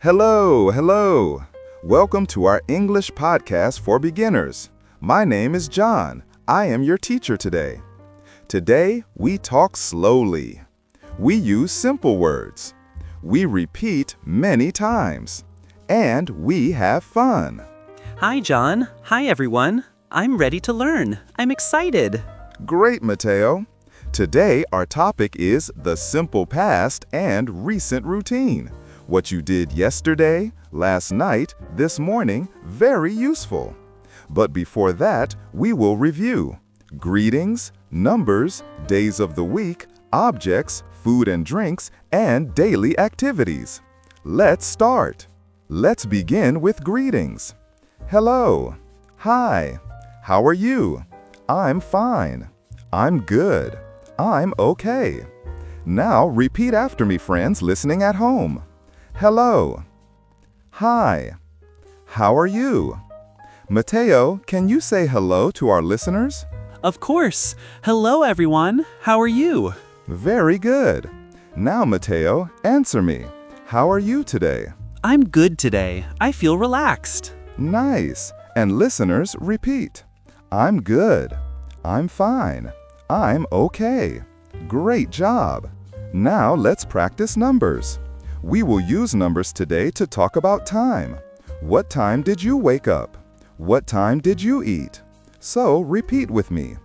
Hello, hello. Welcome to our English podcast for beginners. My name is John. I am your teacher today. Today, we talk slowly. We use simple words. We repeat many times. And we have fun. Hi, John. Hi, everyone. I'm ready to learn. I'm excited. Great, Mateo. Today, our topic is the simple past and recent routine. What you did yesterday, last night, this morning, very useful. But before that, we will review greetings, numbers, days of the week, objects, food and drinks, and daily activities. Let's start. Let's begin with greetings. Hello. Hi. How are you? I'm fine. I'm good. I'm okay. Now repeat after me, friends listening at home. Hello. Hi. How are you? Mateo, can you say hello to our listeners? Of course. Hello, everyone. How are you? Very good. Now, Mateo, answer me. How are you today? I'm good today. I feel relaxed. Nice. And listeners, repeat. I'm good. I'm fine. I'm okay. Great job. Now let's practice numbers. We will use numbers today to talk about time. What time did you wake up? What time did you eat? So repeat with me.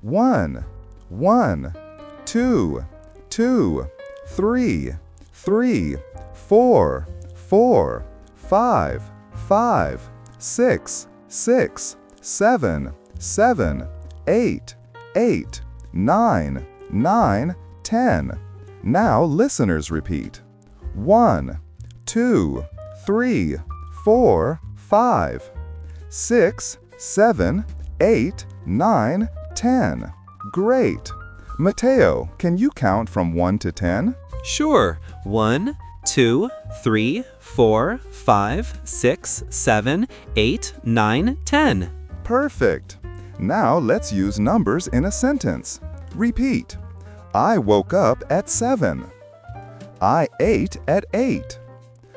1, 1, 2, 2, 3, 3, 4, 4, 5, 5, 6, 6, 7, 7, 8, 8, 9, 9, 10. Now listeners repeat. 1, 2, 3, 4, 5, 6, 7, 8, 9, 10. Great. Mateo, can you count from 1 to 10? Sure. 1, 2, 3, 4, 5, 6, 7, 8, 9, 10. Perfect. Now let's use numbers in a sentence. Repeat. I woke up at 7. I ate at 8.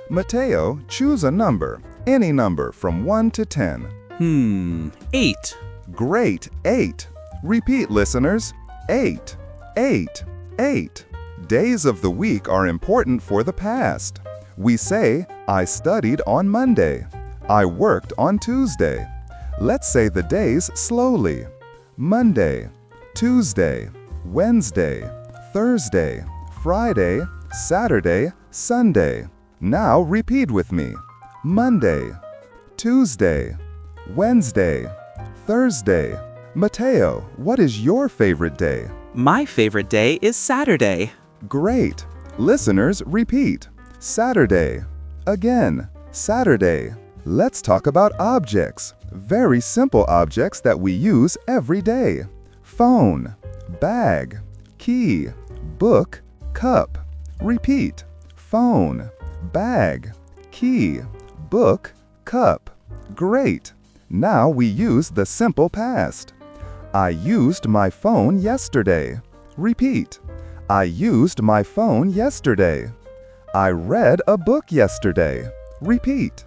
Mateo, choose a number, any number from 1 to 10. 8. Great, 8. Repeat, listeners. 8, 8, 8. Days of the week are important for the past. We say, I studied on Monday. I worked on Tuesday. Let's say the days slowly. Monday, Tuesday, Wednesday, Thursday, Friday, Saturday, Sunday. Now repeat with me. Monday, Tuesday, Wednesday, Thursday. Mateo, what is your favorite day? My favorite day is Saturday. Great. Listeners, repeat. Saturday. Again, Saturday. Let's talk about objects. Very simple objects that we use every day. Phone, bag, key, book, cup. Repeat. Phone, bag, key, book, cup. Great. Now we use the simple past. I used my phone yesterday. Repeat. I used my phone yesterday. I read a book yesterday. Repeat.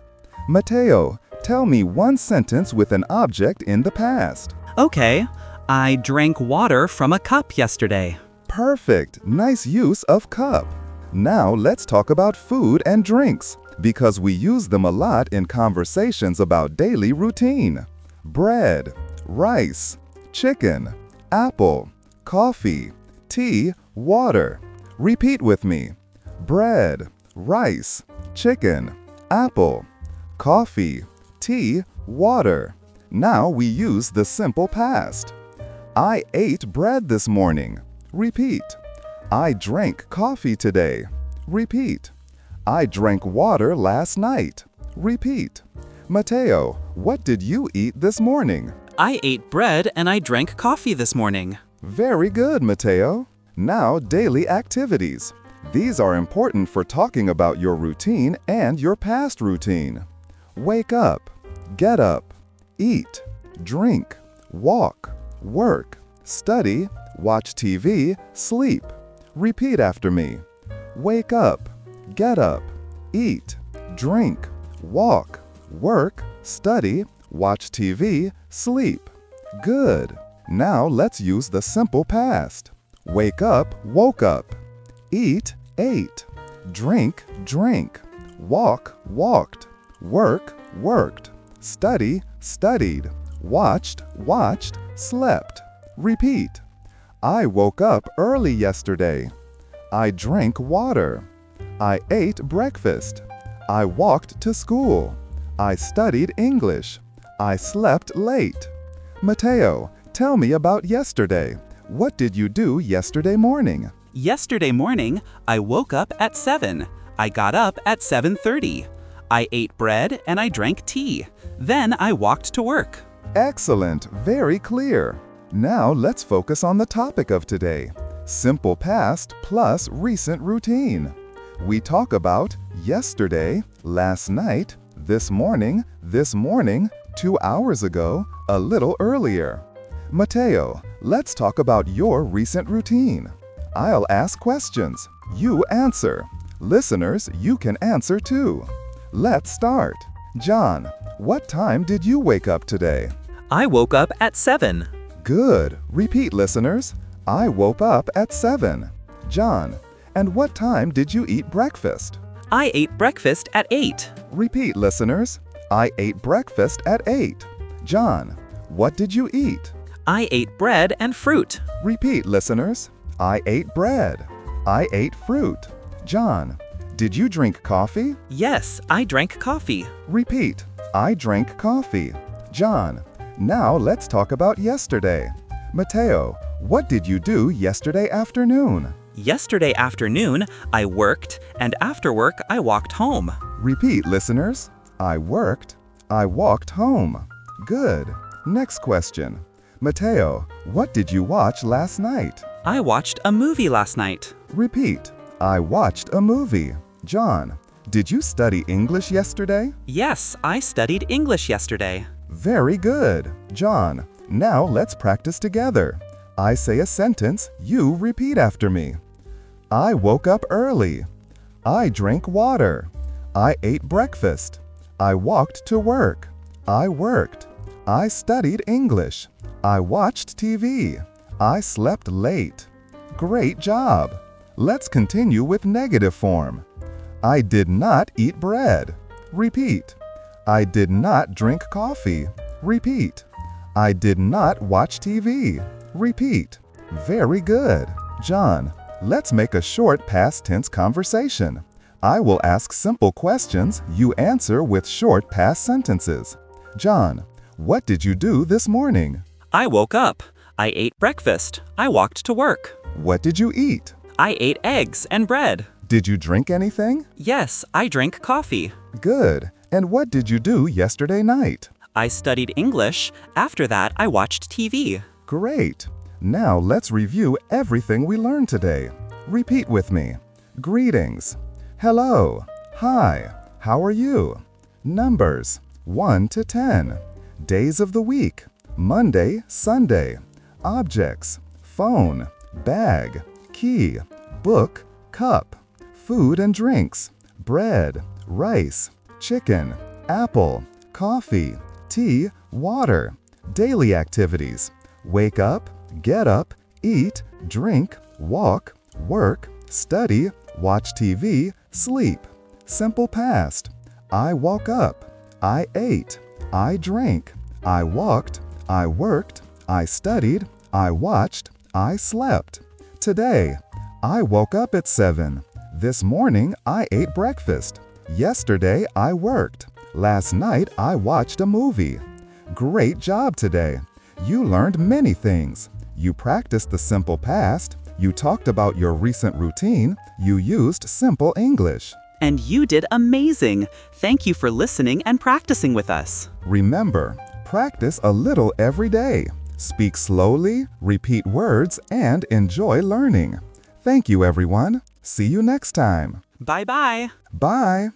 Mateo, tell me one sentence with an object in the past. Okay. I drank water from a cup yesterday. Perfect. Nice use of cup. Now let's talk about food and drinks, because we use them a lot in conversations about daily routine. Bread, rice, chicken, apple, coffee, tea, water. Repeat with me. Bread, rice, chicken, apple, coffee, tea, water. Now we use the simple past. I ate bread this morning. Repeat. I drank coffee today. Repeat. I drank water last night. Repeat. Mateo, what did you eat this morning? I ate bread and I drank coffee this morning. Very good, Mateo. Now, daily activities. These are important for talking about your routine and your past routine. Wake up, get up, eat, drink, walk, work, study, watch TV, sleep. Repeat after me. Wake up, get up, eat, drink, walk, work, study, watch TV, sleep. Good. Now let's use the simple past. Wake up, woke up. Eat, ate. Drink, drank. Walk, walked. Work, worked. Study, studied. Watched, watched. Slept. Repeat. I woke up early yesterday. I drank water. I ate breakfast. I walked to school. I studied English. I slept late. Mateo, tell me about yesterday. What did you do yesterday morning? Yesterday morning, I woke up at 7. I got up at 7:30. I ate bread and I drank tea. Then I walked to work. Excellent, very clear. Now let's focus on the topic of today. Simple past plus recent routine. We talk about yesterday, last night, this morning, 2 hours ago, a little earlier. Mateo, let's talk about your recent routine. I'll ask questions. You answer. Listeners, you can answer too. Let's start. John, what time did you wake up today? I woke up at 7. Good. Repeat, listeners. I woke up at 7. John, and what time did you eat breakfast? I ate breakfast at 8. Repeat, listeners. I ate breakfast at 8. John, what did you eat? I ate bread and fruit. Repeat, listeners. I ate bread. I ate fruit. John, did you drink coffee? Yes, I drank coffee. Repeat. I drank coffee. John, now let's talk about yesterday. Mateo, what did you do yesterday afternoon? Yesterday afternoon, I worked, and after work, I walked home. Repeat, listeners. I worked. I walked home. Good. Next question. Mateo, what did you watch last night? I watched a movie last night. Repeat. I watched a movie. John, did you study English yesterday? Yes, I studied English yesterday. Very good. John, now let's practice together. I say a sentence, you repeat after me. I woke up early. I drank water. I ate breakfast. I walked to work. I worked. I studied English. I watched TV. I slept late. Great job. Let's continue with negative form. I did not eat bread. Repeat. I did not drink coffee. Repeat. I did not watch TV. Repeat. Very good. John, let's make a short past tense conversation. I will ask simple questions. You answer with short past sentences. John, what did you do this morning? I woke up. I ate breakfast. I walked to work. What did you eat? I ate eggs and bread. Did you drink anything? Yes, I drank coffee. Good. And what did you do yesterday night? I studied English. After that, I watched TV. Great. Now let's review everything we learned today. Repeat with me. Greetings. Hello. Hi. How are you? Numbers 1 to 10. Days of the week. Monday, Sunday. Objects. Phone. Bag. Key. Book. Cup. Food and drinks. Bread. Rice. Chicken. Apple. Coffee. Tea. Water. Daily activities. Wake up. Get up. Eat. Drink. Walk. Work. Study. Watch TV. Sleep. Simple past. I woke up. I ate. I drank. I walked. I worked. I studied. I watched. I slept. Today, I woke up at 7. This morning, I ate breakfast. Yesterday, I worked. Last night, I watched a movie. Great job today. You learned many things. You practiced the simple past. You talked about your recent routine. You used simple English. And you did amazing. Thank you for listening and practicing with us. Remember, practice a little every day. Speak slowly, repeat words, and enjoy learning. Thank you, everyone. See you next time. Bye-bye. Bye.